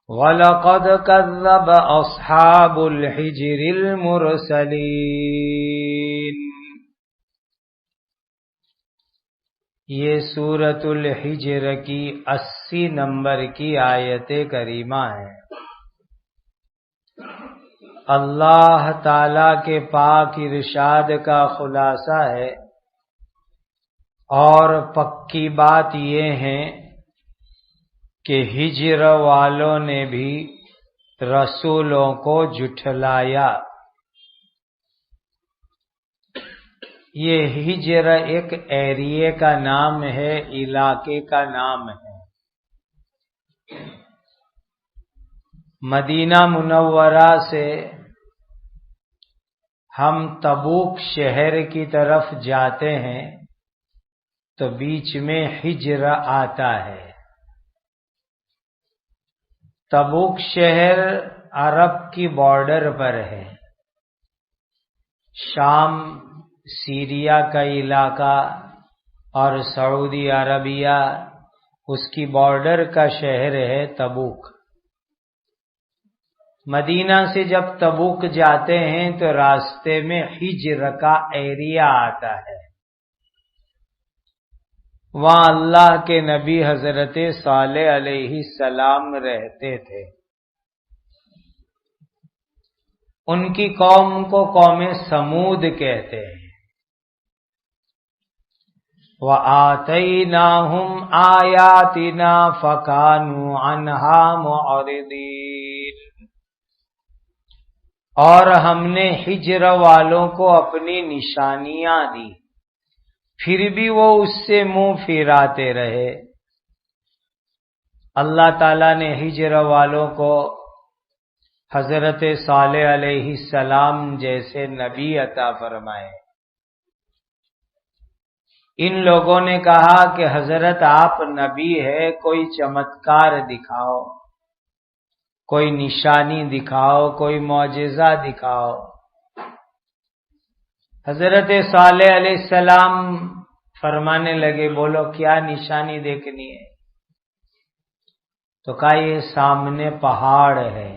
وَلَقَدْ كَذَّبَ أَصْحَابُ الْحِجْرِ الْمُرْسَلِينَ۔ یہ سورۃ الحجر کی 80 نمبر کی آیت کریمہ ہے۔ اللہ تعالی کے پاک ارشاد کا خلاصہ ہے، اور پکی بات یہ ہے کہ ہجر والوں نے بھی رسولوں کو جھٹلایا۔ یہ ہجر ایک ایریے کا نام ہے، علاقے کا نام ہے۔ مدینہ منورہ سے ہم تبوک شہر کی طرف جاتے ہیں تو بیچ میں ہجر آتا ہے۔ تبوک شہر عرب کی بارڈر پر ہے۔ شام، سیریا کا علاقہ اور سعودی عربیہ، اس کی بارڈر کا شہر ہے تبوک۔ مدینہ سے جب تبوک جاتے ہیں تو راستے میں ہجر کا ایریا آتا ہے۔ وہاں اللہ کے نبی حضرت صالح علیہ السلام رہتے تھے۔ ان کی قوم کو قوم سمود کہتے ہیں۔ وَآتَيْنَاهُمْ آيَاتِنَا فَكَانُوا عَنْهَا مُعْرِضِينَ۔ اور ہم نے ہجر والوں کو اپنی نشانیاں دی، پھر بھی وہ اس سے منہ پھیراتے رہے۔ اللہ تعالیٰ نے ہجر والوں کو حضرت صالح علیہ السلام جیسے نبی عطا فرمائے۔ ان لوگوں نے کہا کہ حضرت آپ نبی ہے، کوئی چمتکار دکھاؤ، کوئی نشانی دکھاؤ، کوئی معجزہ دکھاؤ۔ حضرت صالح علیہ السلام فرمانے لگے، بولو کیا نشانی دیکھنی ہے؟ تو کہا یہ سامنے پہاڑ ہے،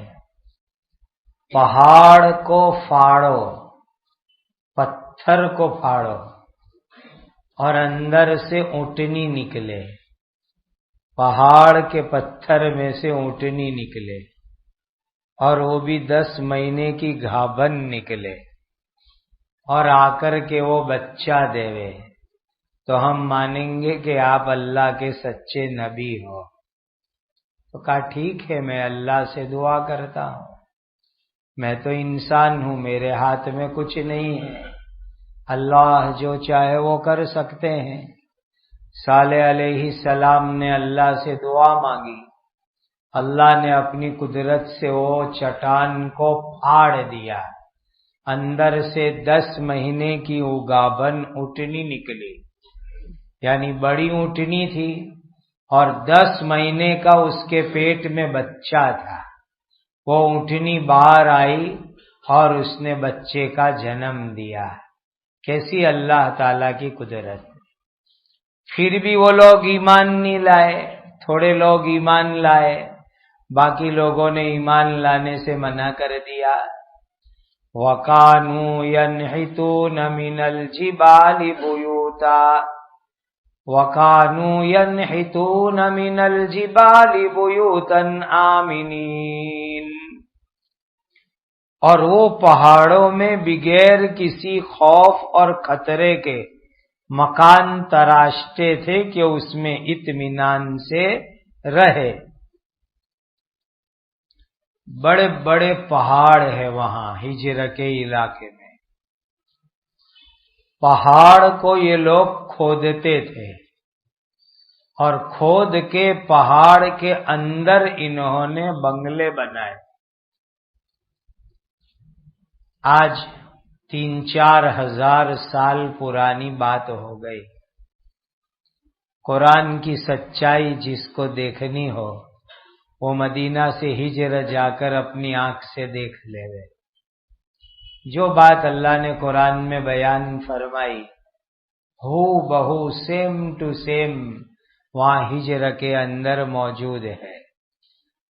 پہاڑ کو پھاڑو، پتھر کو پھاڑو اور اندر سے اونٹنی نکلے۔ پہاڑ کے پتھر میں سے اونٹنی نکلے، اور وہ بھی 10 مہینے کی گھابن نکلے، اور آ کر کے وہ بچہ دے، تو ہم مانیں گے کہ آپ اللہ کے سچے نبی ہو۔ تو کہا ٹھیک ہے، میں اللہ سے دعا کرتا ہوں، میں تو انسان ہوں، میرے ہاتھ میں کچھ نہیں ہے، اللہ جو چاہے وہ کر سکتے ہیں۔ صالح علیہ السلام نے اللہ سے دعا مانگی، اللہ نے اپنی قدرت سے وہ چٹان کو پھاڑ دیا، اندر سے 10 مہینے کی اگابن اونٹنی نکلی، یعنی بڑی اونٹنی تھی، اور 10 مہینے کا اس کے پیٹ میں بچہ تھا۔ وہ اونٹنی باہر آئی اور اس نے بچے کا جنم دیا۔ کیسی اللہ تعالی کی قدرت! پھر بھی وہ لوگ ایمان نہیں لائے، تھوڑے لوگ ایمان لائے، باقی لوگوں نے ایمان لانے سے منع کر دیا۔ وَكَانُوا يَنْحِتُونَ مِنَ الْجِبَالِ بُيُوتًا وَكَانُوا يَنْحِتُونَ مِنَ الْجِبَالِ بُيُوتًا آمِنِينَ۔ اور وہ پہاڑوں میں بغیر کسی خوف اور خطرے کے مکان تراشتے تھے کہ اس میں اطمینان سے رہے۔ بڑے بڑے پہاڑ ہیں وہاں ہجر کے علاقے میں۔ پہاڑ کو یہ لوگ کھودتے تھے، اور کھود کے پہاڑ کے اندر انہوں نے بنگلے بنائے۔ آج 3-4 ہزار سال پرانی بات ہو گئی۔ قرآن کی سچائی جس کو دیکھنی ہو وہ مدینہ سے ہجر جا کر اپنی آنکھ سے دیکھ لے گئے۔ جو بات اللہ نے قرآن میں بیان فرمائی ہو بہو سیم ٹو سیم وہاں ہجر کے اندر موجود ہے۔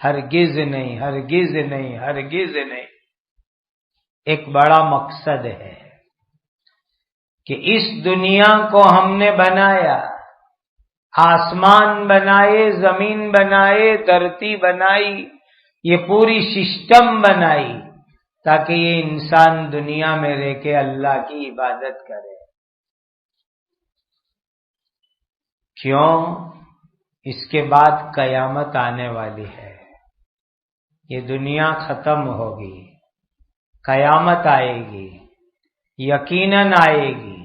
ہرگز نہیں، ہرگز نہیں، ہرگز نہیں۔ ایک بڑا مقصد ہے کہ اس دنیا کو ہم نے بنایا، آسمان بنائے، زمین بنائے، دھرتی بنائی، یہ پوری سسٹم بنائی تاکہ یہ انسان دنیا میں رہ کے اللہ کی عبادت کرے۔ کیوں؟ اس کے بعد قیامت آنے والی ہے، یہ دنیا ختم ہوگی، قیامت آئے گی، یقیناً آئے گی،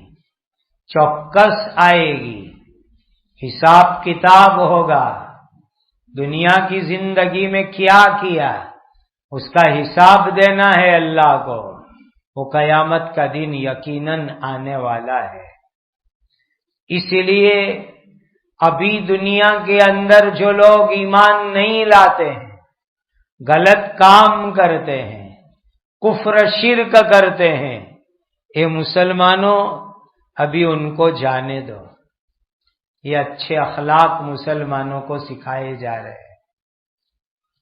چوکس آئے گی، حساب کتاب ہوگا، دنیا کی زندگی میں کیا کیا اس کا حساب دینا ہے اللہ کو، وہ قیامت کا دن یقیناً آنے والا ہے۔ اس لیے ابھی دنیا کے اندر جو لوگ ایمان نہیں لاتے ہیں، غلط کام کرتے ہیں، کفر شرک کرتے ہیں، اے مسلمانوں ابھی ان کو جانے دو، یہ اچھے اخلاق مسلمانوں کو سکھائے جا رہے ہیں۔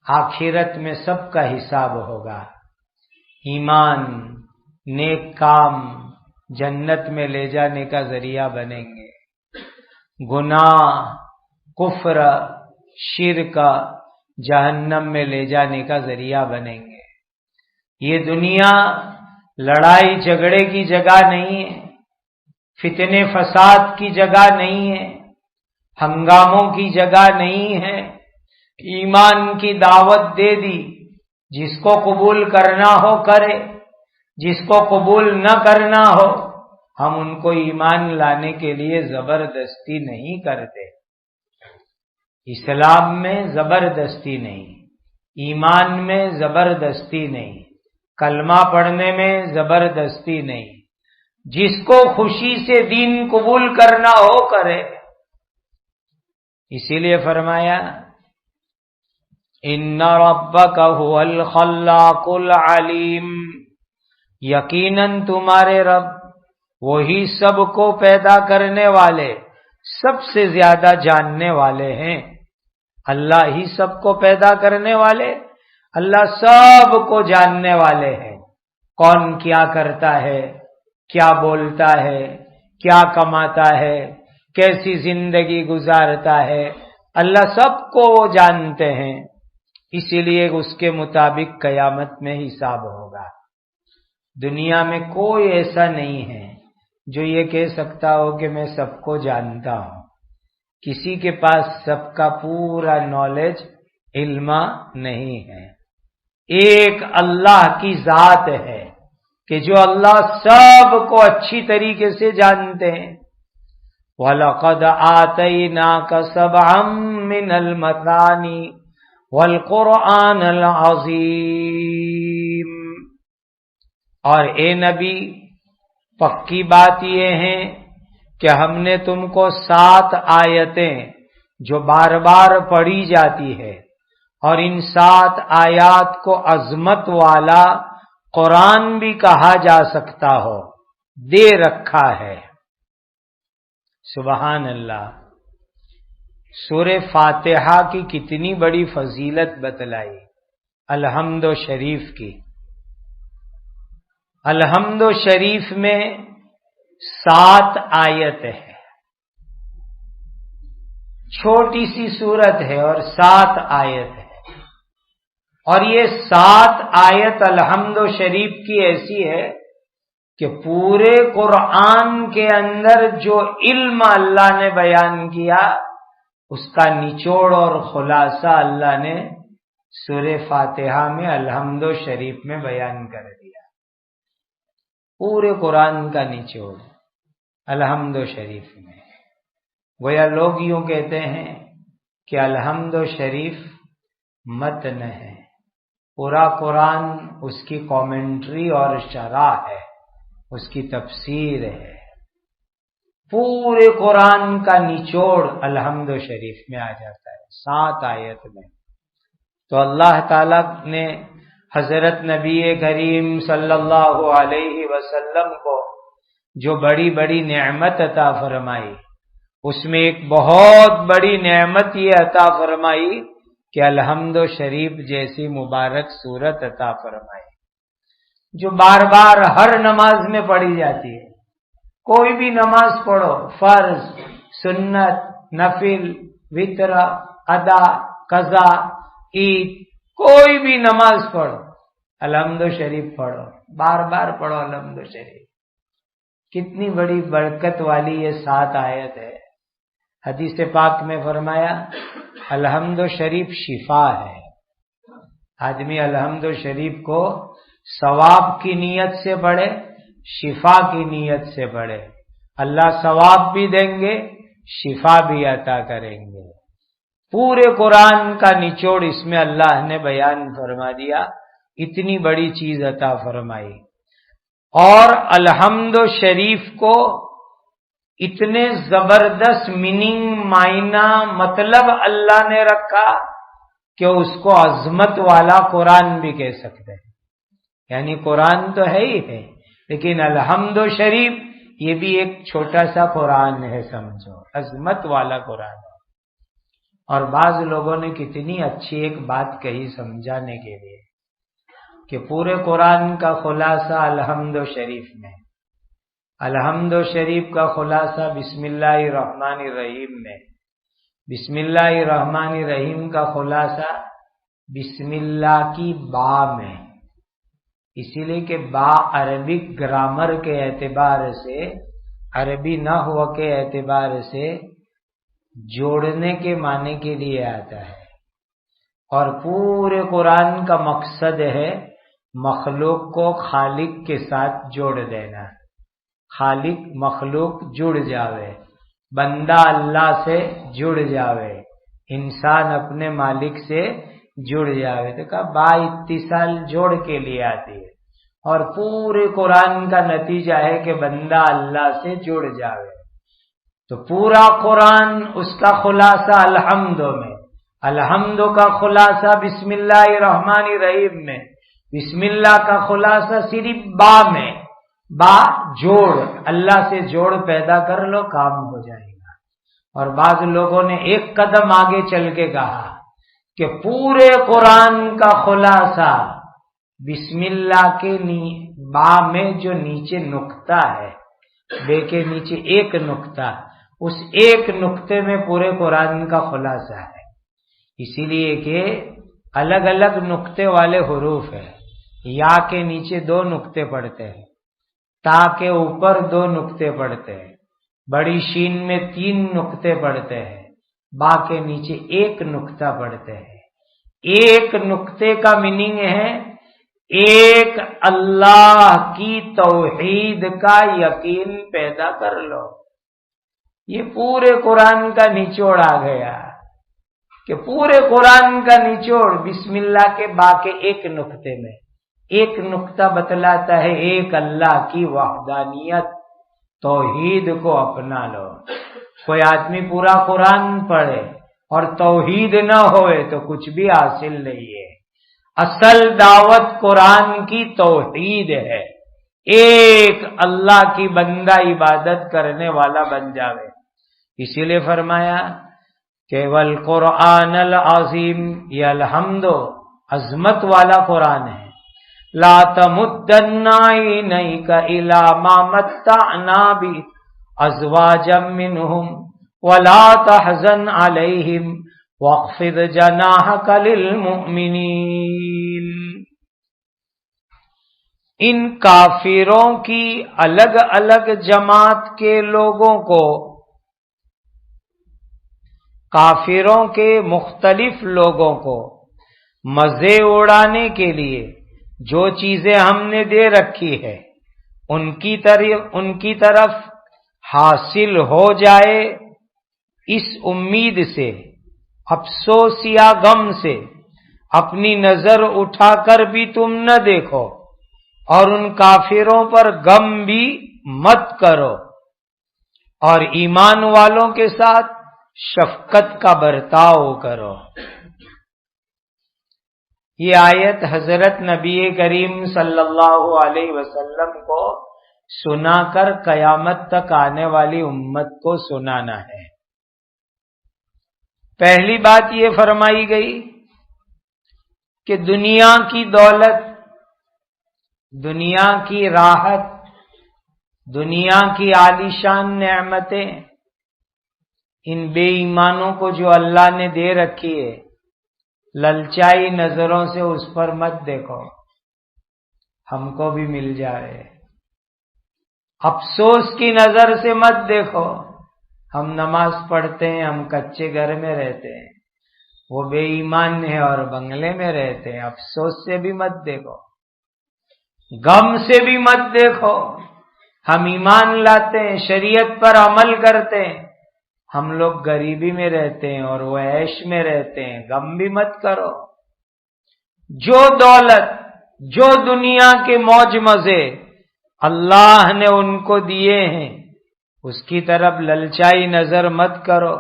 آخرت میں سب کا حساب ہوگا، ایمان، نیک کام جنت میں لے جانے کا ذریعہ بنیں گے، گناہ، کفر، شرک جہنم میں لے جانے کا ذریعہ بنیں گے۔ یہ دنیا لڑائی جھگڑے کی جگہ نہیں ہے، فتنے فساد کی جگہ نہیں ہے، ہنگاموں کی جگہ نہیں ہے۔ ایمان کی دعوت دے دی، جس کو قبول کرنا ہو کرے، جس کو قبول نہ کرنا ہو، ہم ان کو ایمان لانے کے لیے زبردستی نہیں کرتے۔ اسلام میں زبردستی نہیں، ایمان میں زبردستی نہیں، کلمہ پڑھنے میں زبردستی نہیں، جس کو خوشی سے دین قبول کرنا ہو کرے۔ اسی لیے فرمایا ان ربک هو الخلاق العلیم، یقیناً تمہارے رب وہی سب کو پیدا کرنے والے، سب سے زیادہ جاننے والے ہیں۔ اللہ ہی سب کو پیدا کرنے والے، اللہ سب کو جاننے والے ہیں، کون کیا کرتا ہے، کیا بولتا ہے، کیا کماتا ہے، کیسی زندگی گزارتا ہے، اللہ سب کو وہ جانتے ہیں۔ اسی لیے اس کے مطابق قیامت میں حساب ہوگا۔ دنیا میں کوئی ایسا نہیں ہے جو یہ کہہ سکتا ہو کہ میں سب کو جانتا ہوں، کسی کے پاس سب کا پورا نالج، علم نہیں ہے۔ ایک اللہ کی ذات ہے کہ جو اللہ سب کو اچھی طریقے سے جانتے ہیں۔ وَلَقَدْ آتَيْنَاكَ سَبْعًا مِّنَ الْمَثَانِي وَالْقُرْآنَ الْعَظِيمَ، اور اے نبی پکی بات یہ ہے کہ ہم نے تم کو 7 آیتیں جو بار بار پڑھی جاتی ہے، اور ان 7 آیات کو عظمت والا قرآن بھی کہا جا سکتا ہو، دے رکھا ہے۔ سبحان اللہ۔ سورہ فاتحہ کی کتنی بڑی فضیلت بتلائی، الحمد شریف کی۔ الحمد شریف میں 7 آیت ہے، چھوٹی سی سورت ہے اور 7 آیت ہے، اور یہ 7 آیت الحمد شریف کی ایسی ہے کہ پورے قرآن کے اندر جو علم اللہ نے بیان کیا اس کا نچوڑ اور خلاصہ اللہ نے سورہ فاتحہ میں الحمد شریف میں بیان کر دیا۔ پورے قرآن کا نچوڑ الحمد شریف میں۔ گویا لوگ یوں کہتے ہیں کہ الحمد شریف متن ہے، پورا قرآن اس کی کامنٹری اور شرح ہے، اس کی تفسیر ہے۔ پورے قرآن کا نچوڑ الحمد شریف میں آ جاتا ہے 7 آیت میں۔ تو اللہ تعالی نے حضرت نبی کریم صلی اللہ علیہ وسلم کو جو بڑی بڑی نعمت عطا فرمائی، اس میں ایک بہت بڑی نعمت یہ عطا فرمائی کہ الحمد شریف جیسی مبارک صورت عطا فرمائے جو بار بار ہر نماز میں پڑھی جاتی ہے. کوئی بھی نماز پڑھو، فرض، سنت، نفل، وتر، ادا، قضا، عید، کوئی بھی نماز پڑھو الحمد شریف پڑھو، بار بار پڑھو الحمد شریف. کتنی بڑی برکت والی یہ 7 آیت ہے. حدیث پاک میں فرمایا الحمد شریف شفا ہے. آدمی الحمد شریف کو ثواب کی نیت سے پڑھے، شفا کی نیت سے پڑھے، اللہ ثواب بھی دیں گے، شفا بھی عطا کریں گے. پورے قرآن کا نچوڑ اس میں اللہ نے بیان فرما دیا، اتنی بڑی چیز عطا فرمائی. اور الحمد شریف کو اتنے زبردست میننگ، معنی، مطلب اللہ نے رکھا کہ اس کو عظمت والا قرآن بھی کہہ سکتے ہیں. یعنی قرآن تو ہے ہی ہے، لیکن الحمد شریف یہ بھی ایک چھوٹا سا قرآن ہے، سمجھو عظمت والا قرآن ہے. اور بعض لوگوں نے کتنی اچھی ایک بات کہی سمجھانے کے لیے کہ پورے قرآن کا خلاصہ الحمد شریف میں، الحمد شریف کا خلاصہ بسم اللہ الرحمن الرحیم میں، بسم اللہ الرحمن الرحیم کا خلاصہ بسم اللہ کی با میں. اسی لیے کہ با عربک گرامر کے اعتبار سے، عربی نحو کے اعتبار سے جوڑنے کے معنی کے لیے آتا ہے. اور پورے قرآن کا مقصد ہے مخلوق کو خالق کے ساتھ جوڑ دینا. خالق مخلوق جڑ جاوے، بندہ اللہ سے جڑ جاوے، انسان اپنے مالک سے جڑ جاوے. تو کہا با اتصال جوڑ کے لیے آتی ہے، اور پورے قرآن کا نتیجہ ہے کہ بندہ اللہ سے جڑ جاوے. تو پورا قرآن اس کا خلاصہ الحمد میں، الحمد کا خلاصہ بسم اللہ الرحمن الرحیم میں، بسم اللہ کا خلاصہ صرف با میں. با جوڑ، اللہ سے جوڑ پیدا کر لو، کام ہو جائے گا. اور بعض لوگوں نے ایک قدم آگے چل کے کہا کہ پورے قرآن کا خلاصہ بسم اللہ کے با میں جو نیچے نقطہ ہے، بے کے نیچے ایک نقطہ، اس ایک نقطے میں پورے قرآن کا خلاصہ ہے. اسی لیے کہ الگ الگ نقطے والے حروف ہیں. یا کے نیچے 2 نقطے پڑتے ہیں، تا کے اوپر 2 نقطے پڑتے ہیں، بڑی شین میں 3 نقطے پڑتے ہیں، با کے نیچے 1 نقطہ پڑتے ہیں. ایک نقطے کا میننگ ہے ایک اللہ کی توحید کا یقین پیدا کر لو. یہ پورے قرآن کا نچوڑ آ گیا کہ پورے قرآن کا نچوڑ بسم اللہ کے با کے 1 نقطے میں. ایک نقطہ بتلاتا ہے ایک اللہ کی وحدانیت، توحید کو اپنا لو. کوئی آدمی پورا قرآن پڑھے اور توحید نہ ہوئے تو کچھ بھی حاصل نہیں ہے. اصل دعوت قرآن کی توحید ہے، ایک اللہ کی بندہ عبادت کرنے والا بن جاوے. اسی لیے فرمایا کہ والقرآن العظیم، یہ الحمد عظمت والا قرآن ہے. لا تمدن عینیک الی ما متعنا بہ ازواجا منہم ولا تحزن علیہم واخفض جناحک للمؤمنین. ان کافروں کی الگ الگ جماعت کے لوگوں کو، کافروں کے مختلف لوگوں کو مزے اڑانے کے لیے جو چیزیں ہم نے دے رکھی ہے ان کی طرف حاصل ہو جائے، اس امید سے، افسوس یا غم سے اپنی نظر اٹھا کر بھی تم نہ دیکھو، اور ان کافروں پر غم بھی مت کرو، اور ایمان والوں کے ساتھ شفقت کا برتاؤ کرو. یہ آیت حضرت نبی کریم صلی اللہ علیہ وسلم کو سنا کر قیامت تک آنے والی امت کو سنانا ہے. پہلی بات یہ فرمائی گئی کہ دنیا کی دولت، دنیا کی راحت، دنیا کی عالیشان نعمتیں ان بے ایمانوں کو جو اللہ نے دے رکھی ہے، للچائی نظروں سے اس پر مت دیکھو، ہم کو بھی مل جائے۔ افسوس کی نظر سے مت دیکھو، ہم نماز پڑھتے ہیں، ہم کچے گھر میں رہتے ہیں، وہ بے ایمان ہے اور بنگلے میں رہتے ہیں، افسوس سے بھی مت دیکھو، غم سے بھی مت دیکھو۔ ہم ایمان لاتے ہیں، شریعت پر عمل کرتے ہیں، ہم لوگ غریبی میں رہتے ہیں اور وہ عیش میں رہتے ہیں، غم بھی مت کرو۔ جو دولت، جو دنیا کے موج مزے اللہ نے ان کو دیے ہیں، اس کی طرف للچائی نظر مت کرو۔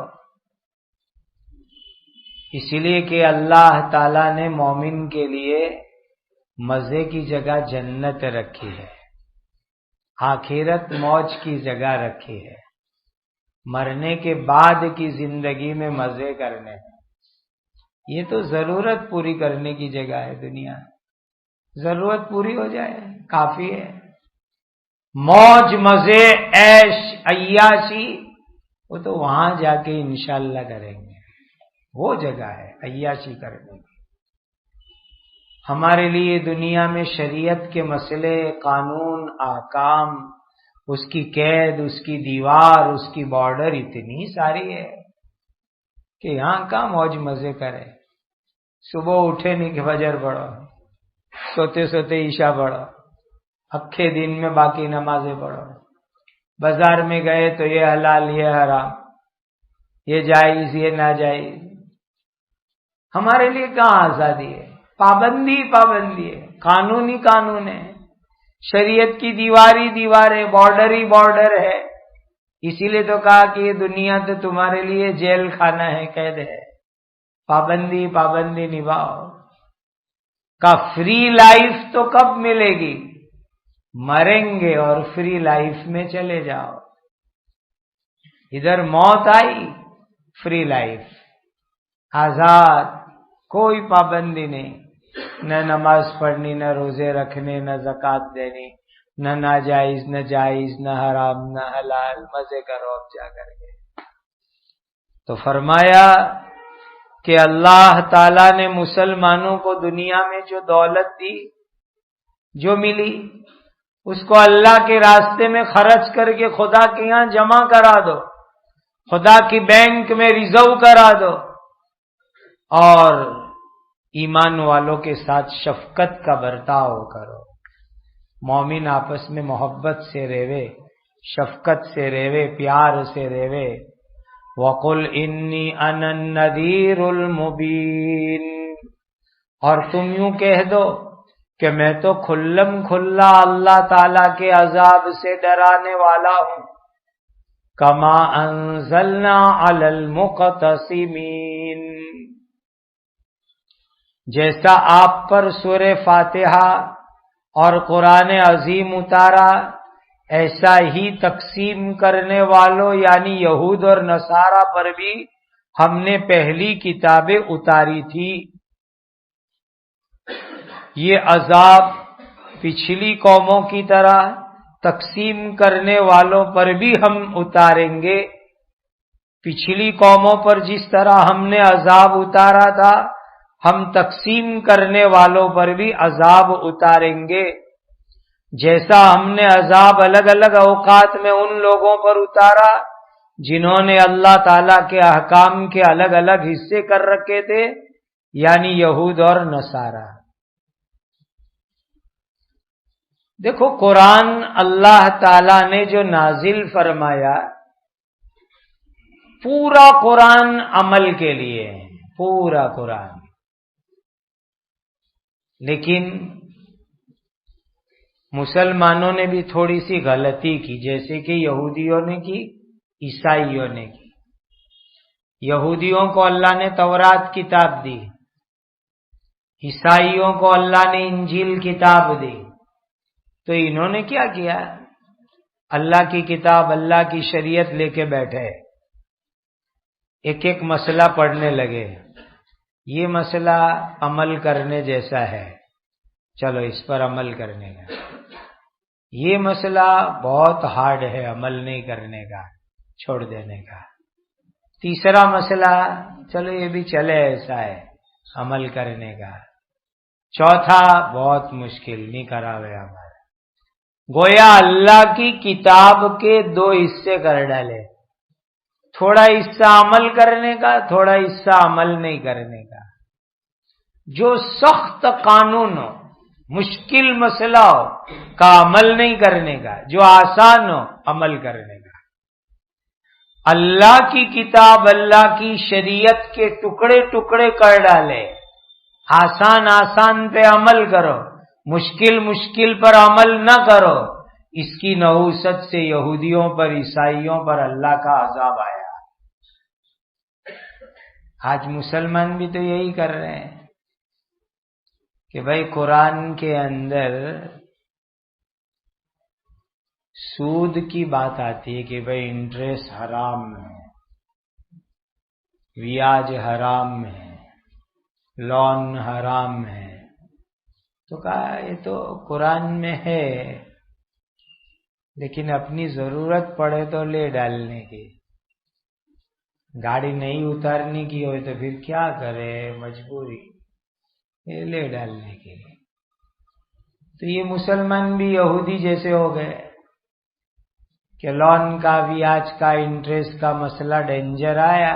اس لیے کہ اللہ تعالی نے مومن کے لیے مزے کی جگہ جنت رکھی ہے، آخرت موج کی جگہ رکھی ہے، مرنے کے بعد کی زندگی میں مزے کرنے ہیں۔ یہ تو ضرورت پوری کرنے کی جگہ ہے دنیا، ضرورت پوری ہو جائے کافی ہے۔ موج مزے عیش عیاشی وہ تو وہاں جا کے انشاءاللہ کریں گے، وہ جگہ ہے عیاشی کرنے کی۔ ہمارے لیے دنیا میں شریعت کے مسئلے، قانون، احکام، اس کی قید، اس کی دیوار، اس کی بارڈر اتنی ساری ہے کہ یہاں کہاں موج مزے کرے۔ صبح اٹھے نہیں کہ فجر پڑھو، سوتے سوتے عشاء پڑھو، اکھے دن میں باقی نمازیں پڑھو، بازار میں گئے تو یہ حلال یہ حرام، یہ جائز یہ ناجائز۔ ہمارے لیے کہاں آزادی ہے؟ پابندی پابندی ہے، قانونی قانون ہے، شریعت کی دیواری دیوار ہے، بارڈر ہی بارڈر ہے۔ اسی لیے تو کہا کہ یہ دنیا تو تمہارے لیے جیل خانہ ہے، قید ہے، پابندی پابندی نبھاؤ۔ کا فری لائف تو کب ملے گی؟ مریں گے اور فری لائف میں چلے جاؤ۔ ادھر موت آئی، فری لائف، آزاد، کوئی پابندی نہیں، نہ نماز پڑھنی، نہ روزے رکھنے، نہ زکوٰۃ دینی، نہ ناجائز نہ جائز، نہ حرام نہ حلال، مزے کرو اب جا کر کے۔ تو فرمایا کہ اللہ تعالی نے مسلمانوں کو دنیا میں جو دولت دی، جو ملی، اس کو اللہ کے راستے میں خرچ کر کے خدا کے یہاں جمع کرا دو، خدا کی بینک میں ریزرو کرا دو، اور ایمان والوں کے ساتھ شفقت کا برتاؤ کرو۔ مومن آپس میں محبت سے رہے، شفقت سے رہے، پیار سے رہے۔ وَقُلْ إِنِّي أَنَا النَّذِيرُ الْمُبِينُ، اور تم یوں کہہ دو کہ میں تو کھلم کھلا اللہ تعالی کے عذاب سے ڈرانے والا ہوں۔ کما انزلنا علی المقتسمین، جیسا آپ پر سورہ فاتحہ اور قرآن عظیم اتارا، ایسا ہی تقسیم کرنے والوں یعنی یہود اور نصارہ پر بھی ہم نے پہلی کتابیں اتاری تھی۔ یہ عذاب پچھلی قوموں کی طرح تقسیم کرنے والوں پر بھی ہم اتاریں گے۔ پچھلی قوموں پر جس طرح ہم نے عذاب اتارا تھا، ہم تقسیم کرنے والوں پر بھی عذاب اتاریں گے۔ جیسا ہم نے عذاب الگ الگ اوقات میں ان لوگوں پر اتارا جنہوں نے اللہ تعالی کے احکام کے الگ الگ حصے کر رکھے تھے، یعنی یہود اور نصارہ۔ دیکھو قرآن اللہ تعالی نے جو نازل فرمایا، پورا قرآن عمل کے لیے ہے، پورا قرآن۔ لیکن مسلمانوں نے بھی تھوڑی سی غلطی کی، جیسے کہ یہودیوں نے کی، عیسائیوں نے کی۔ یہودیوں کو اللہ نے تورات کتاب دی، عیسائیوں کو اللہ نے انجیل کتاب دی، تو انہوں نے کیا کیا؟ اللہ کی کتاب، اللہ کی شریعت لے کے بیٹھے، ایک ایک مسئلہ پڑھنے لگے، یہ مسئلہ عمل کرنے جیسا ہے، چلو اس پر عمل کرنے کا. یہ مسئلہ بہت ہارڈ ہے، عمل نہیں کرنے کا، چھوڑ دینے کا. تیسرا مسئلہ چلو یہ بھی چلے، ایسا ہے عمل کرنے کا. چوتھا بہت مشکل، نہیں کرا ہوئے ہمارا. گویا اللہ کی کتاب کے دو حصے کر ڈالے، تھوڑا حصہ عمل کرنے کا، تھوڑا حصہ عمل نہیں کرنے کا. جو سخت قانون ہو، مشکل مسئلہ ہو کا عمل نہیں کرنے کا، جو آسان ہو عمل کرنے کا. اللہ کی کتاب، اللہ کی شریعت کے ٹکڑے ٹکڑے کر ڈالے. آسان آسان پہ عمل کرو، مشکل مشکل پر عمل نہ کرو. اس کی نحوست سے یہودیوں پر، عیسائیوں پر اللہ کا عذاب آیا. آج مسلمان بھی تو یہی کر رہے ہیں کہ بھائی قرآن کے اندر سود کی بات آتی ہے کہ بھائی انٹرسٹ حرام ہے، بیاج حرام ہے، لون حرام ہے. تو کہا یہ تو قرآن میں ہے، لیکن اپنی ضرورت پڑے تو لے ڈالنے کی. گاڑی نہیں اتارنے کی ہو تو پھر کیا کرے، مجبوری یہ لے ڈالنے کی. تو یہ مسلمان بھی یہودی جیسے ہو گئے کہ لون کا، بیاج کا، انٹرسٹ کا مسئلہ ڈینجر آیا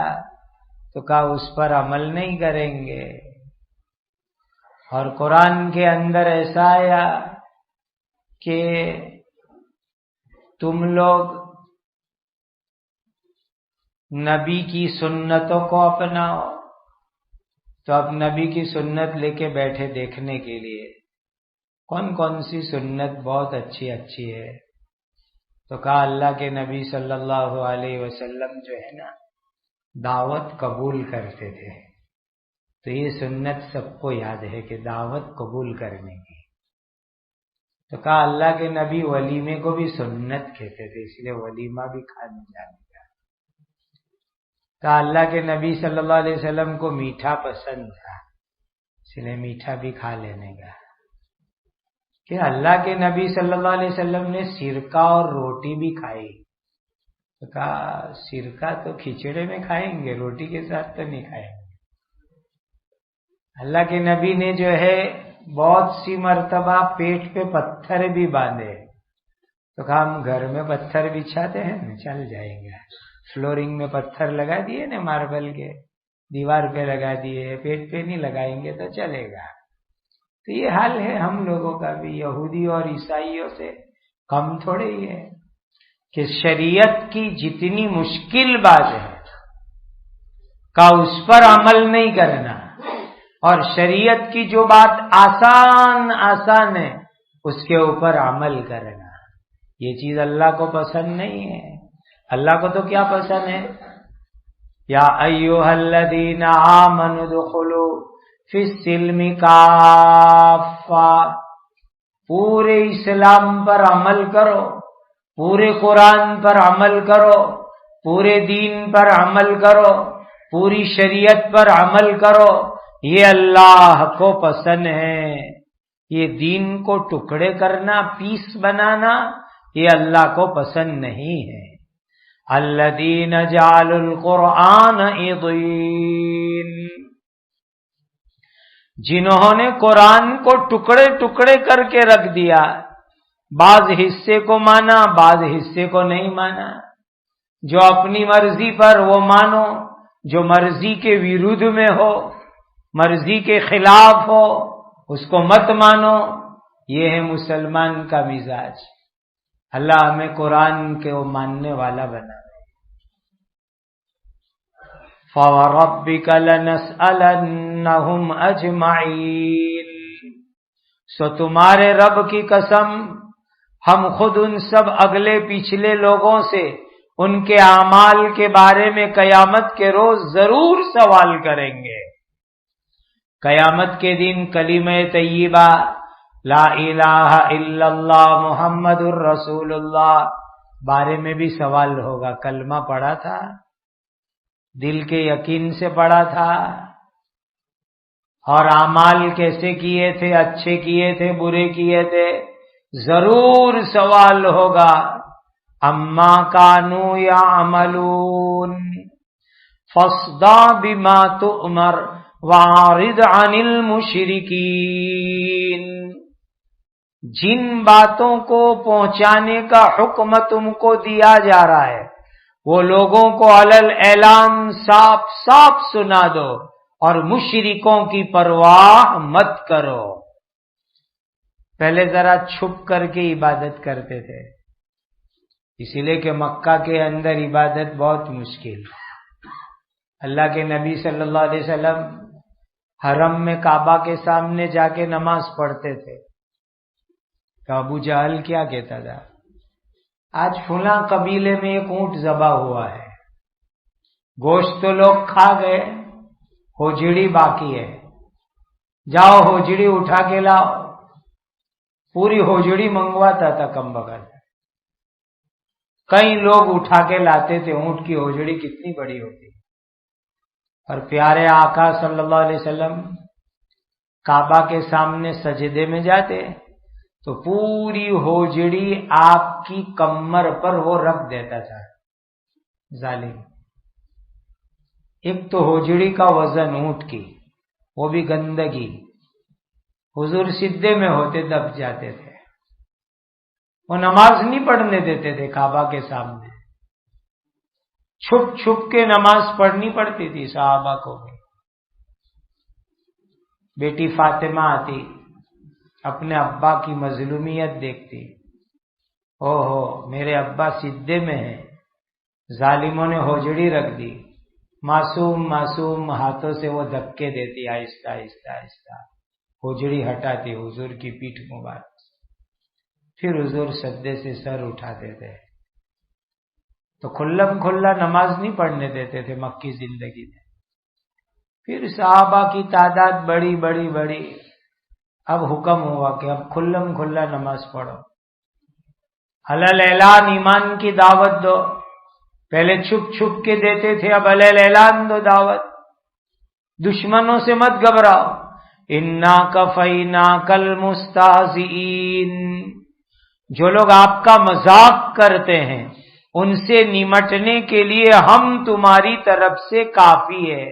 تو کہا اس پر عمل نہیں کریں گے. اور قرآن کے اندر ایسا آیا کہ تم لوگ نبی کی سنتوں کو اپناؤ. تو اب نبی کی سنت لے کے بیٹھے دیکھنے کے لیے کون کون سی سنت بہت اچھی اچھی ہے. تو کہا اللہ کے نبی صلی اللہ علیہ وسلم جو ہے نا دعوت قبول کرتے تھے. تو یہ سنت سب کو یاد ہے کہ دعوت قبول کرنے کی. تو کہا اللہ کے نبی ولیمے کو بھی سنت کہتے تھے، اس لیے ولیمہ بھی کھانے جانے کا. کہا اللہ کے نبی صلی اللہ علیہ وسلم کو میٹھا پسند تھا، اس لیے میٹھا بھی کھا لینے کا. کہ اللہ کے نبی صلی اللہ علیہ وسلم نے سرکہ اور روٹی بھی کھائی. تو کہا سرکہ تو کھچڑے میں کھائیں گے، روٹی کے ساتھ تو نہیں کھائیں گے. اللہ کے نبی نے جو ہے بہت سی مرتبہ پیٹ پہ پتھر بھی باندھے. تو کہا ہم گھر میں پتھر بچھاتے ہیں، چل جائیں گے. فلورنگ میں پتھر لگا دیے نا، ماربل کے دیوار پہ لگا دیے، پیٹ پہ نہیں لگائیں گے تو چلے گا. تو یہ حال ہے ہم لوگوں کا بھی، یہودی اور عیسائیوں سے کم تھوڑے ہی ہے کہ شریعت کی جتنی مشکل بات ہے کا اس پر عمل نہیں کرنا، اور شریعت کی جو بات آسان آسان ہے اس کے اوپر عمل کرنا. یہ چیز اللہ کو پسند نہیں ہے. اللہ کو تو کیا پسند ہے؟ یا ایھا الذین آمنوا ادخلوا فی السلم کافہ. پورے اسلام پر عمل کرو، پورے قرآن پر عمل کرو، پورے دین پر عمل کرو، پوری شریعت پر عمل کرو. یہ اللہ کو پسند ہے. یہ دین کو ٹکڑے کرنا، پیس بنانا، یہ اللہ کو پسند نہیں ہے. الذین جعلوا القرآن عضین. جنہوں نے قرآن کو ٹکڑے ٹکڑے کر کے رکھ دیا، بعض حصے کو مانا، بعض حصے کو نہیں مانا. جو اپنی مرضی پر وہ مانو، جو مرضی کے ویرودھ میں ہو، مرضی کے خلاف ہو، اس کو مت مانو. یہ ہے مسلمان کا مزاج. اللہ ہمیں قرآن کے ماننے والا بنا. فَوَرَبِّكَ لَنَسْأَلَنَّهُمْ أَجْمَعِينَ. سو تمہارے رب کی قسم ہم خود ان سب اگلے پچھلے لوگوں سے ان کے اعمال کے بارے میں قیامت کے روز ضرور سوال کریں گے. قیامت کے دن کلمہ طیبہ لا الہ الا اللہ محمد الرسول اللہ بارے میں بھی سوال ہوگا. کلمہ پڑھا تھا، دل کے یقین سے پڑھا تھا، اور اعمال کیسے کیے تھے، اچھے کیے تھے برے کیے تھے، ضرور سوال ہوگا اما کانوا یعملون فاصدع بما تؤمر واعرض عن المشرکین۔ جن باتوں کو پہنچانے کا حکم تم کو دیا جا رہا ہے وہ لوگوں کو علل اعلان صاف صاف سنا دو اور مشرکوں کی پرواہ مت کرو۔ پہلے ذرا چھپ کر کے عبادت کرتے تھے، اسی لیے کہ مکہ کے اندر عبادت بہت مشکل ہے۔ اللہ کے نبی صلی اللہ علیہ وسلم حرم میں کعبہ کے سامنے جا کے نماز پڑھتے تھے تو ابو جہل کیا کہتا تھا، آج فلاں قبیلے میں ایک اونٹ ذبح ہوا ہے، گوشت تو لوگ کھا گئے، ہوجڑی باقی ہے، جاؤ ہوجڑی اٹھا کے لاؤ۔ پوری ہوجڑی منگواتا تھا کم بغیر، کئی لوگ اٹھا کے لاتے تھے، اونٹ کی ہوجڑی کتنی بڑی ہوتی۔ اور پیارے آقا صلی اللہ علیہ وسلم کعبہ کے سامنے سجدے میں جاتے تو پوری ہوجڑی آپ کی کمر پر وہ رکھ دیتا تھا ظالم۔ ایک تو ہوجڑی کا وزن اونٹ کی، وہ بھی گندگی، حضور سجدے میں ہوتے دب جاتے تھے، وہ نماز نہیں پڑھنے دیتے تھے کعبہ کے سامنے، چھپ چھپ کے نماز پڑھنی پڑتی تھی صحابہ کو بھی۔ بیٹی فاطمہ آتی، اپنے ابا کی مظلومیت دیکھتی، او ہو میرے ابا سجدے میں ہیں، ظالموں نے ہوجڑی رکھ دی، معصوم معصوم ہاتھوں سے وہ دھکے دیتی، آہستہ آہستہ آہستہ ہوجڑی ہٹاتی حضور کی پیٹھ مبارک سے، پھر حضور سجدے سے سر اٹھاتے تھے۔ تو کھلم کھلا نماز نہیں پڑھنے دیتے تھے مکی زندگی میں۔ پھر صحابہ کی تعداد بڑی بڑی بڑی، اب حکم ہوا کہ اب کھلم کھلا نماز پڑھو، علل اعلان ایمان کی دعوت دو۔ پہلے چھپ چھپ کے دیتے تھے، اب علل اعلان دو دعوت، دشمنوں سے مت گھبراؤ۔ انا کفیناک المستہزئین، جو لوگ آپ کا مذاق کرتے ہیں ان سے نمٹنے کے لیے ہم تمہاری طرف سے کافی ہے،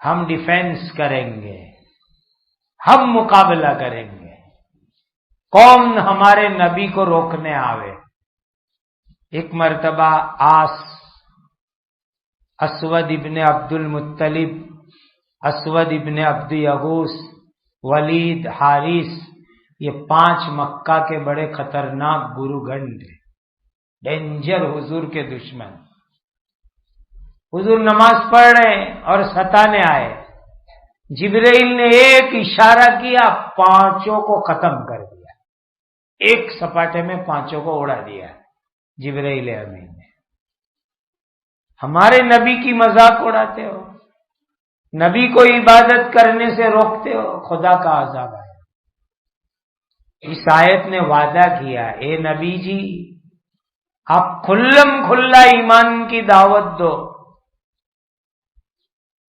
ہم ڈیفینس کریں گے، ہم مقابلہ کریں گے، کون ہمارے نبی کو روکنے آوے۔ ایک مرتبہ اسود ابن عبد المطلب، اسود ابن عبد یغوث، ولید، حارث، یہ 5 مکہ کے بڑے خطرناک گرو گنڈ، ڈینجر حضور کے دشمن۔ حضور نماز پڑھ رہے ہیں اور ستانے آئے، جبرائیل نے ایک اشارہ کیا، 5 کو ختم کر دیا، ایک سپاٹے میں 5 کو اڑا دیا جبرائیل امین نے۔ ہمارے نبی کی مذاق اڑاتے ہو، نبی کو عبادت کرنے سے روکتے ہو، خدا کا عذاب ہے۔ اس آیت نے وعدہ کیا، اے نبی جی آپ کھلم کھلا ایمان کی دعوت دو،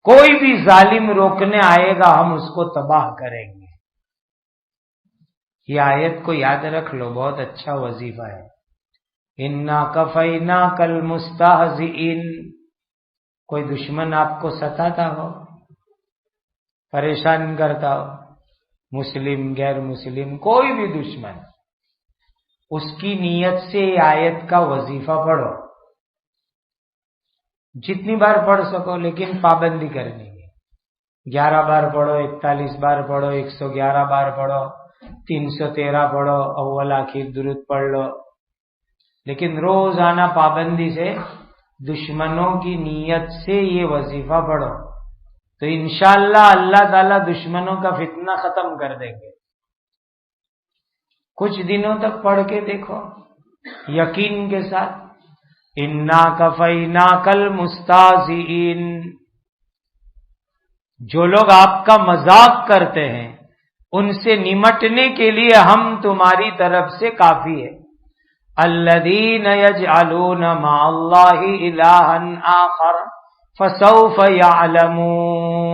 کوئی بھی ظالم روکنے آئے گا ہم اس کو تباہ کریں گے۔ یہ آیت کو یاد رکھ لو، بہت اچھا وظیفہ ہے۔ انا کفیناک المستہزئین، کوئی دشمن آپ کو ستاتا ہو، پریشان کرتا ہو، مسلم غیر مسلم کوئی بھی دشمن، اس کی نیت سے یہ آیت کا وظیفہ پڑھو، جتنی بار پڑھ سکو، لیکن پابندی کرنی ہے۔ 11 بار پڑھو، 41 بار پڑھو، 111 بار پڑھو، 313 پڑھو، اول آخر درود پڑھ لو، لیکن روزانہ پابندی سے دشمنوں کی نیت سے یہ وظیفہ پڑھو، تو انشاءاللہ اللہ تعالی دشمنوں کا فتنہ ختم کر دیں گے۔ کچھ دنوں تک پڑھ کے دیکھو یقین کے ساتھ، انا کفیناک المستہزئین، جو لوگ آپ کا مذاق کرتے ہیں ان سے نمٹنے کے لیے ہم تمہاری طرف سے کافی ہے۔ الذین یجعلون مع اللہ الہا آخر فسوف یعلمون،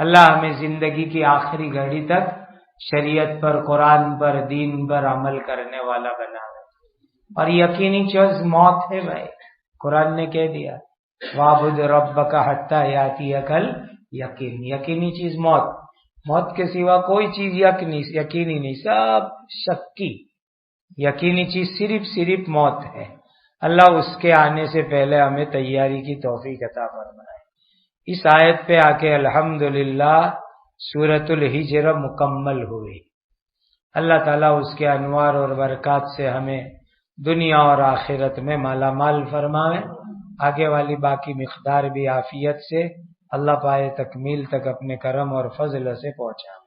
اللہ ہمیں زندگی کی آخری گھڑی تک شریعت پر، قرآن پر، دین پر عمل کرنے والا بنا ہے۔ اور یقینی چیز موت ہے بھائی، قرآن نے کہہ دیا وَاعْبُدْ رَبَّكَ حَتَّى يَأْتِيَكَ الْيَقِينُ، یقینی چیز موت، موت کے سوا کوئی چیز یقینی نہیں، سب شکی، یقینی چیز صرف موت ہے۔ اللہ اس کے آنے سے پہلے ہمیں تیاری کی توفیق عطا فرمائے۔ اس آیت پہ آ کے الحمدللہ سورۃ الحجر مکمل ہوئی۔ اللہ تعالیٰ اس کے انوار اور برکات سے ہمیں دنیا اور آخرت میں مالا مال فرمائے، آگے والی باقی مقدار بھی عافیت سے اللہ پائے تکمیل تک اپنے کرم اور فضل سے پہنچائے۔